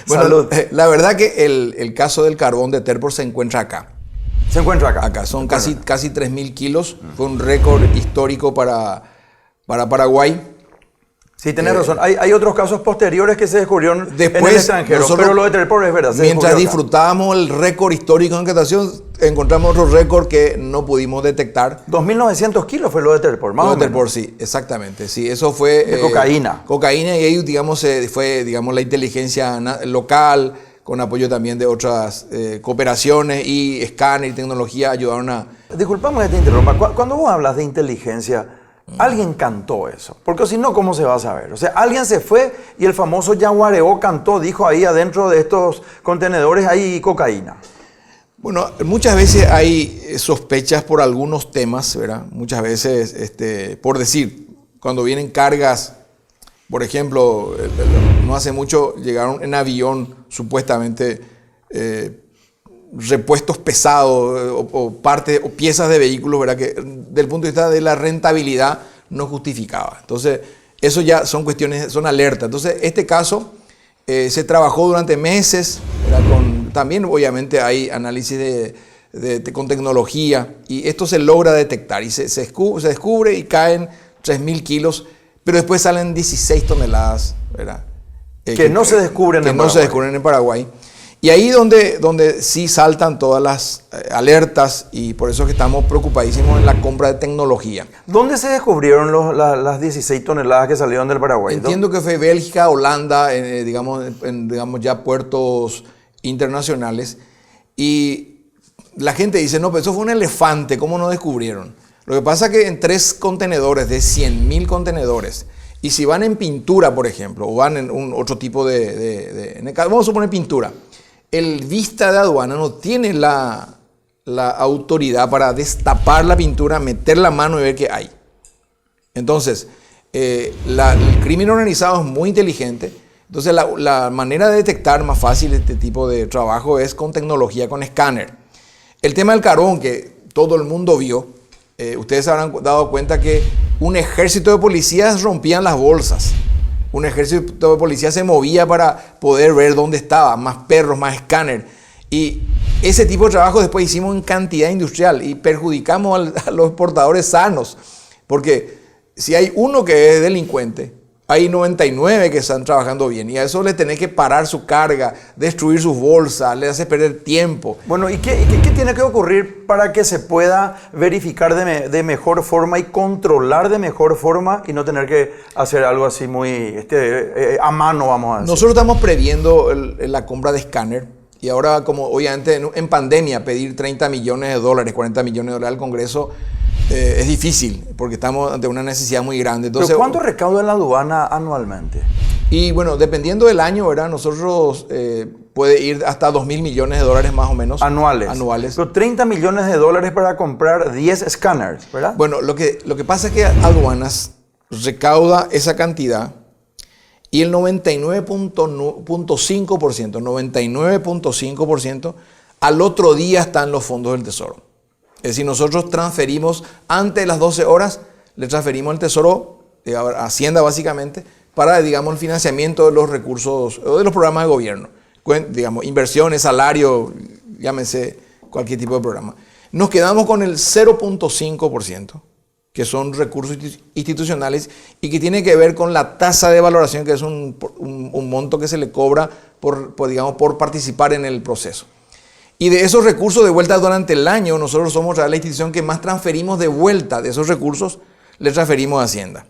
Bueno, salud. La verdad que el caso del carbón de Terpor se encuentra acá. Se encuentra acá. Acá son casi 3.000 kilos. Fue un récord histórico para Paraguay. Sí, tenés razón. Hay otros casos posteriores que se descubrieron en el extranjero, pero lo de Terpor es verdad. Mientras disfrutábamos el récord histórico en captación, encontramos otro récord que no pudimos detectar. 2.900 kilos fue lo de Terpor, más o menos. Lo de Terpor, sí, exactamente. Sí, eso fue... De cocaína. Cocaína, y ahí, digamos, fue la inteligencia local, con apoyo también de otras cooperaciones y escáner y tecnología ayudaron a... Disculpame que te interrumpa. Cuando vos hablas de inteligencia, alguien cantó eso. Porque si no, ¿cómo se va a saber? O sea, alguien se fue y el famoso Yaguareó cantó, dijo ahí adentro de estos contenedores hay cocaína. Bueno, muchas veces hay sospechas por algunos temas, ¿verdad? Muchas veces, por decir, cuando vienen cargas, por ejemplo, no hace mucho llegaron en avión supuestamente repuestos pesados o piezas de vehículos, ¿verdad? Que del punto de vista de la rentabilidad no justificaba. Entonces, eso ya son cuestiones, son alertas. Entonces, este caso se trabajó durante meses, también obviamente hay análisis con tecnología, y esto se logra detectar y se descubre y caen 3.000 kilos, pero después salen 16 toneladas, ¿verdad? Que no se descubren en Paraguay. No se descubren en Paraguay. Y ahí donde sí saltan todas las alertas, y por eso es que estamos preocupadísimos en la compra de tecnología. ¿Dónde se descubrieron las 16 toneladas que salieron del Paraguay? Entiendo que fue Bélgica, Holanda, digamos ya puertos internacionales. Y la gente dice, no, pero eso fue un elefante, ¿cómo no descubrieron? Lo que pasa es que en 3 contenedores de 100.000 contenedores, y si van en pintura, por ejemplo, o van en otro tipo vamos a suponer pintura, el vista de aduana no tiene la autoridad para destapar la pintura, meter la mano y ver qué hay. Entonces, el crimen organizado es muy inteligente. Entonces, la manera de detectar más fácil este tipo de trabajo es con tecnología, con escáner. El tema del carbón, que todo el mundo vio, ustedes se habrán dado cuenta que un ejército de policías rompían las bolsas. Un ejército de policías se movía para poder ver dónde estaba, más perros, más escáner. Y ese tipo de trabajo después hicimos en cantidad industrial y perjudicamos a los portadores sanos. Porque si hay uno que es delincuente, hay 99 que están trabajando bien, y a eso le tenés que parar su carga, destruir sus bolsas, le haces perder tiempo. Bueno, ¿y qué tiene que ocurrir para que se pueda verificar de mejor forma y controlar de mejor forma y no tener que hacer algo así muy a mano, vamos a decir? Nosotros estamos previendo la compra de escáner, y ahora, como obviamente en pandemia, pedir 30 millones de dólares, 40 millones de dólares al Congreso es difícil, porque estamos ante una necesidad muy grande. Entonces, ¿pero cuánto recauda la aduana anualmente? Y bueno, dependiendo del año, ¿verdad? Nosotros puede ir hasta 2.000 millones de dólares más o menos. Anuales. Pero 30 millones de dólares para comprar 10 escáneres, ¿verdad? Bueno, lo que pasa es que aduanas recauda esa cantidad, y el 99.5% al otro día están los fondos del Tesoro. Es decir, nosotros transferimos antes de las 12 horas, le transferimos al Tesoro, a Hacienda básicamente, para, digamos, el financiamiento de los recursos o de los programas de gobierno. Digamos, inversiones, salario, llámese cualquier tipo de programa. Nos quedamos con el 0.5%, que son recursos institucionales y que tiene que ver con la tasa de valoración, que es un monto que se le cobra por participar en el proceso. Y de esos recursos de vuelta durante el año, nosotros somos la institución que más transferimos de vuelta de esos recursos, le transferimos a Hacienda.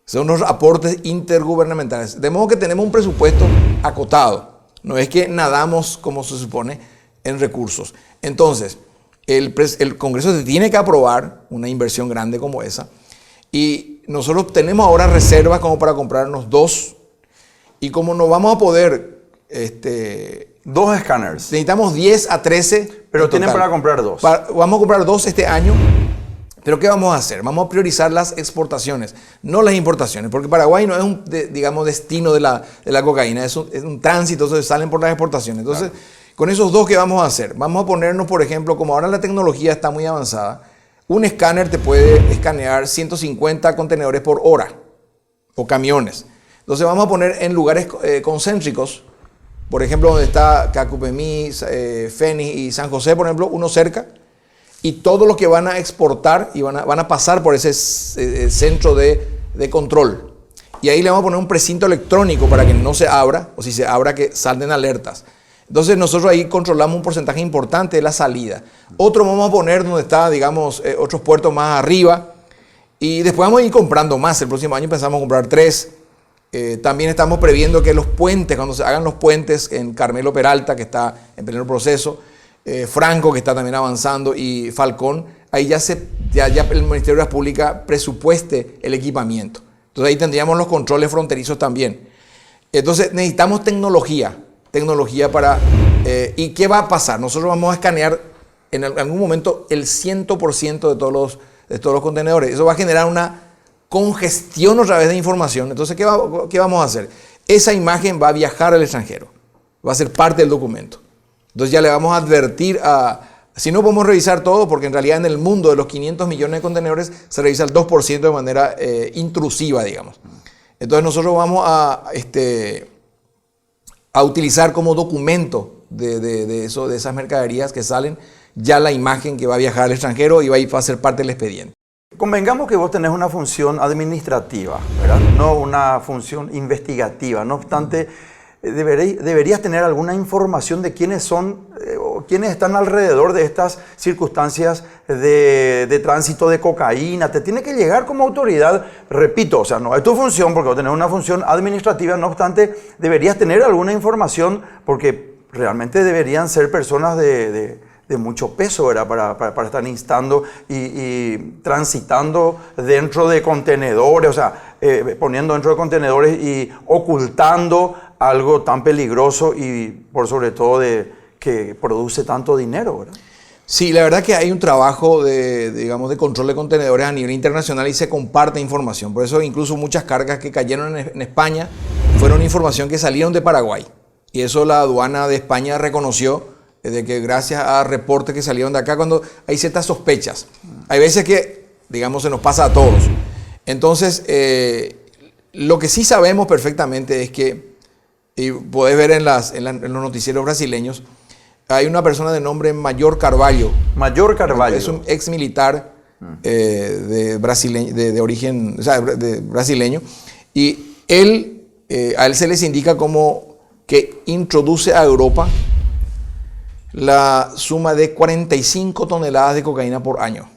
Son unos aportes intergubernamentales. De modo que tenemos un presupuesto acotado. No es que nadamos, como se supone, en recursos. Entonces, el Congreso tiene que aprobar una inversión grande como esa. Y nosotros tenemos ahora reservas como para comprarnos 2. Y como no vamos a poder... 2 escáneres. Necesitamos 10 a 13. Pero tienen para comprar 2. Vamos a comprar 2 este año. Pero ¿qué vamos a hacer? Vamos a priorizar las exportaciones, no las importaciones. Porque Paraguay no es un, digamos, destino de la cocaína. Es un tránsito, entonces salen por las exportaciones. Entonces, claro, con esos 2, ¿qué vamos a hacer? Vamos a ponernos, por ejemplo, como ahora la tecnología está muy avanzada, un escáner te puede escanear 150 contenedores por hora o camiones. Entonces vamos a poner en lugares concéntricos, por ejemplo, donde está Cacupemí, Fénix y San José, por ejemplo, uno cerca, y todos los que van a exportar y van a pasar por ese centro de control. Y ahí le vamos a poner un precinto electrónico para que no se abra, o si se abra que salten alertas. Entonces nosotros ahí controlamos un porcentaje importante de la salida. Otro vamos a poner donde está, digamos, otros puertos más arriba, y después vamos a ir comprando más. El próximo año pensamos comprar 3. También estamos previendo que los puentes, cuando se hagan los puentes en Carmelo Peralta, que está en pleno proceso, Franco, que está también avanzando, y Falcón, ahí ya el Ministerio de las Públicas presupueste el equipamiento. Entonces ahí tendríamos los controles fronterizos también. Entonces necesitamos tecnología para... ¿Y qué va a pasar? Nosotros vamos a escanear en algún momento el 100% de todos los contenedores. Eso va a generar una congestión otra vez de información. Entonces, ¿qué vamos a hacer? Esa imagen va a viajar al extranjero, va a ser parte del documento. Entonces ya le vamos a advertir Si no podemos revisar todo, porque en realidad en el mundo de los 500 millones de contenedores se revisa el 2% de manera intrusiva, digamos. Entonces nosotros vamos a utilizar como documento de esas mercaderías que salen ya la imagen que va a viajar al extranjero y va a ser parte del expediente. Convengamos que vos tenés una función administrativa, ¿verdad? No una función investigativa. No obstante, deberías tener alguna información de quiénes son o quiénes están alrededor de estas circunstancias de tránsito de cocaína. Te tiene que llegar como autoridad, repito, o sea, no es tu función porque vos tenés una función administrativa, no obstante, deberías tener alguna información porque realmente deberían ser personas de mucho peso, ¿verdad? Para estar instando y transitando dentro de contenedores, o sea, poniendo dentro de contenedores y ocultando algo tan peligroso y por sobre todo que produce tanto dinero, ¿verdad? Sí, la verdad que hay un trabajo de control de contenedores a nivel internacional y se comparte información. Por eso incluso muchas cargas que cayeron en España fueron información que salieron de Paraguay. Y eso la aduana de España reconoció de que gracias a reportes que salieron de acá cuando hay ciertas sospechas. Hay veces que, digamos, se nos pasa a todos. Entonces, lo que sí sabemos perfectamente es que, y podés ver en los noticieros brasileños, hay una persona de nombre Major Carvalho. Major Carvalho. Es un ex militar de origen, o sea, brasileño. Y a él se les indica como que introduce a Europa la suma de 45 toneladas de cocaína por año.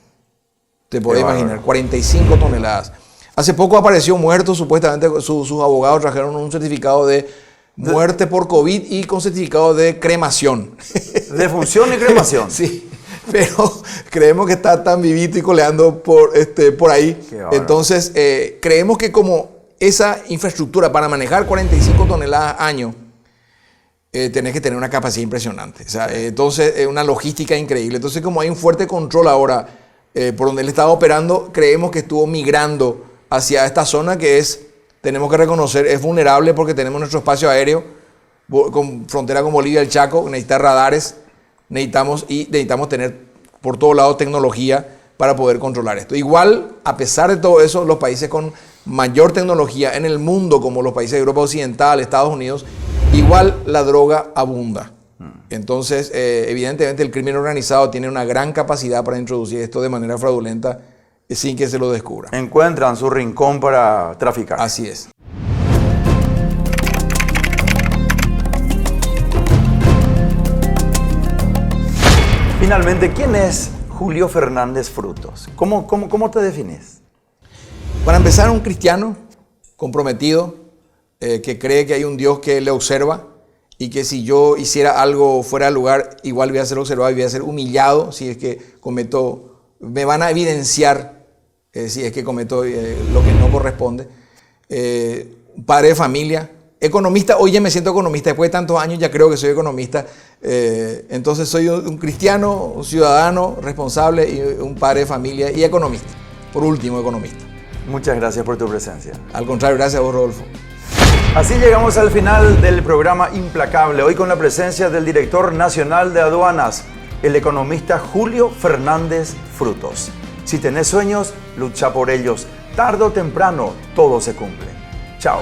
Te podés imaginar, 45 toneladas. Hace poco apareció muerto, supuestamente sus abogados trajeron un certificado de muerte por COVID y con certificado de cremación. ¿Defunción y cremación? Sí, pero creemos que está tan vivito y coleando por ahí. Entonces, creemos que como esa infraestructura para manejar 45 toneladas año, tenés que tener una capacidad impresionante. O sea, entonces, una logística increíble. Entonces, como hay un fuerte control ahora por donde él estaba operando, creemos que estuvo migrando hacia esta zona que tenemos que reconocer, es vulnerable porque tenemos nuestro espacio aéreo con frontera con Bolivia, el Chaco, necesita radares, necesitamos tener por todos lados tecnología para poder controlar esto. Igual, a pesar de todo eso, los países con mayor tecnología en el mundo, como los países de Europa Occidental, Estados Unidos, igual la droga abunda. Entonces, evidentemente el crimen organizado tiene una gran capacidad para introducir esto de manera fraudulenta sin que se lo descubra. Encuentran su rincón para traficar. Así es. Finalmente, ¿quién es Julio Fernández Frutos? ¿Cómo te defines? Para empezar, un cristiano comprometido, que cree que hay un Dios que le observa y que si yo hiciera algo fuera de lugar, igual voy a ser observado y voy a ser humillado si es que me van a evidenciar si es que cometo lo que no corresponde. Padre de familia, economista, hoy ya me siento economista, después de tantos años ya creo que soy economista. Entonces soy un cristiano, un ciudadano responsable y un padre de familia y economista. Por último, economista. Muchas gracias por tu presencia. Al contrario, gracias a vos, Rodolfo. Así llegamos al final del programa Implacable, hoy con la presencia del director nacional de aduanas, el economista Julio Fernández Frutos. Si tenés sueños, lucha por ellos. Tarde o temprano, todo se cumple. Chao.